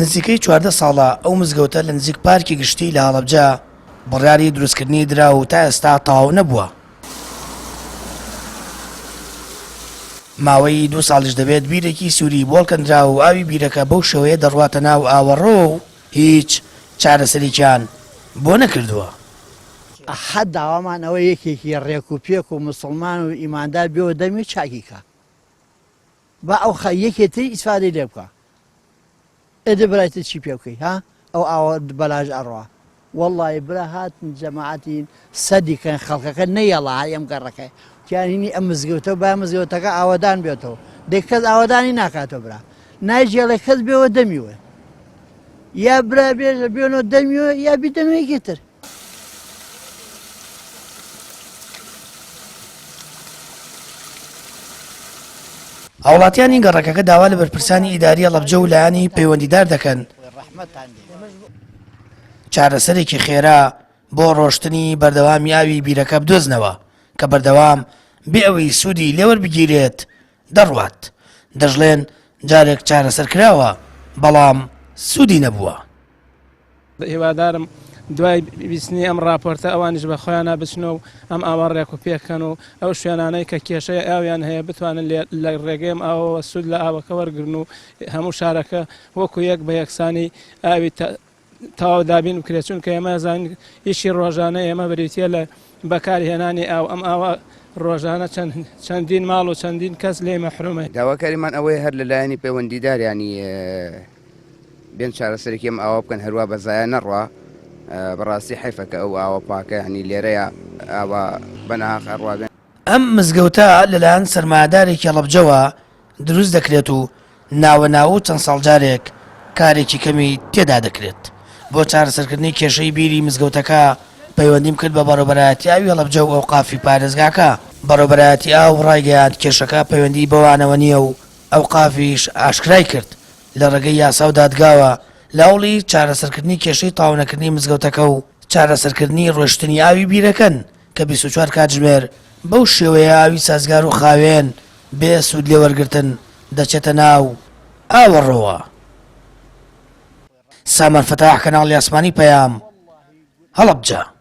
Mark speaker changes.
Speaker 1: نزیکەی 14 ساڵە ئەو مزگەوتە لە نزیک پارکی گشتی لە هەڵەبجە بڕیاری دروستکردنی درا و تا ئێستا تەواو نەبووە. ماوەی 2 ساڵیش دەبێت بیرێکی سووری بۆڵکەندرا و ئاوی بیرەکە بەو شێوەیە دەڕواتە ناو ئاوەڕۆ و هیچ چارەسەریان بۆ نەکردووە.
Speaker 2: حەد داوامان ئەوە یەکێکی ڕێک و پێک و مسلمان و ئیماندار بێەوە دەمی چاکیکە با ئەو یەکێتری ئیسفادەی لێ بکە ئێدە برایتە چی پێ بکەی ها ئەو ئاوە بەلاژ ئەڕوا وەڵڵی برا هاتن جەماعەتی سەدیکەن خەڵکەکە نەیەڵا ئەم گەڕەکەی تیانینی ئەم مزگەوتە با مزگەوتەکە ئاوەدان بێتەوە دێک کەس ئاوەدانی ناکاتەوە برا نایژێڵێ کەس بێەوە دەمیوە یا برا بێژە بێنەوە دەمیوە یا بیدەمەیەکێتر.
Speaker 1: هاوڵاتیانی گەڕەکەکە داوا لە بەرپرسانی ئیداری هەڵەبجە و لایەنی پەیوەندیدار دەکەن چارەسەرێکی خێرا بۆ ڕۆشتنی بەردەوامی ئاوی بیرەکە بدۆزنەوە کە بەردەوام بێ ئەوەی سوودی لێوەربگیرێت دەڕوات. دەژڵێن جارێک چارەسەر کراوە بەڵام سوودی نەبووە.
Speaker 3: هیوادارم دوای بیستنی ئەم راپۆرتە ئەوانش بە خۆیانە بچنە و ئەم ئاوە ڕێک و پێکەن و ئەو شوێنانەی کە کێشەی ئاویان هەیە بتوانن لە ڕێگەیم ئاوەوە سوود لە ئاوەکە وەرگرن و هەموو شارەکە وەکو یەک بە یەکسانی ئاوی تەواو دابین بکرێت چونکە ئێمە زانین ئیشی ڕۆژانە ئێمە بریتە لە بەکارهێنانی ئاو ئەم ئاوە ڕۆژانە چەندین ماڵ و چەندین کەس لێ مەحرومە.
Speaker 4: داواکاریمان ئەوەیە هەر لەلایەنی پەیوەندیدار ینی بێن چارەسەرێکی ئەم ئاوە بکەن هەروە بەزایە نەڕوا بەڕاستی حیفەکە ئەو ئاوە پاکە هەنی لێرەیە ئاوە بەناخ ئەڕوابێن.
Speaker 1: ئەم مزگەوتە لەلایەن سەرمایەدارێکی هەڵەبجەوە دروست دەکرێت و ناوە ناو چەند ساڵجارێک کارێکی کەمی تێدا دەکرێت. بۆ چارەسەرکردنی کێشەی بیری مزگەوتەکە پەیوەندیم کرد بە بەڕێوەبەرایەتی ئاوی هەڵەبجە و ئەوقافی پارێزگاکە. بەڕێوەبەرایەتی ئاو ڕایگەیاند کێشەکە پەیوەندی بەوانەوە نییە و ئەوقافیش ئاشکرای کرد لە ڕێگەی یاسا و دادگاوە لاوڵی چارەسەرکردنی کێشەی تاوانەکردنی مزگەوتەکە و چارەسەرکردنی ڕۆشتنی ئاوی بیرەکەن کە 24 کاتژمێر بەو شێوەیە ئاوی سازگار و خاوێن بێ سوود لێوەرگرتن دەچێتە ناو ئاوەڕۆوە. سامان فتاح کەناڵی ئاسمانی پەیام هەڵەبجە.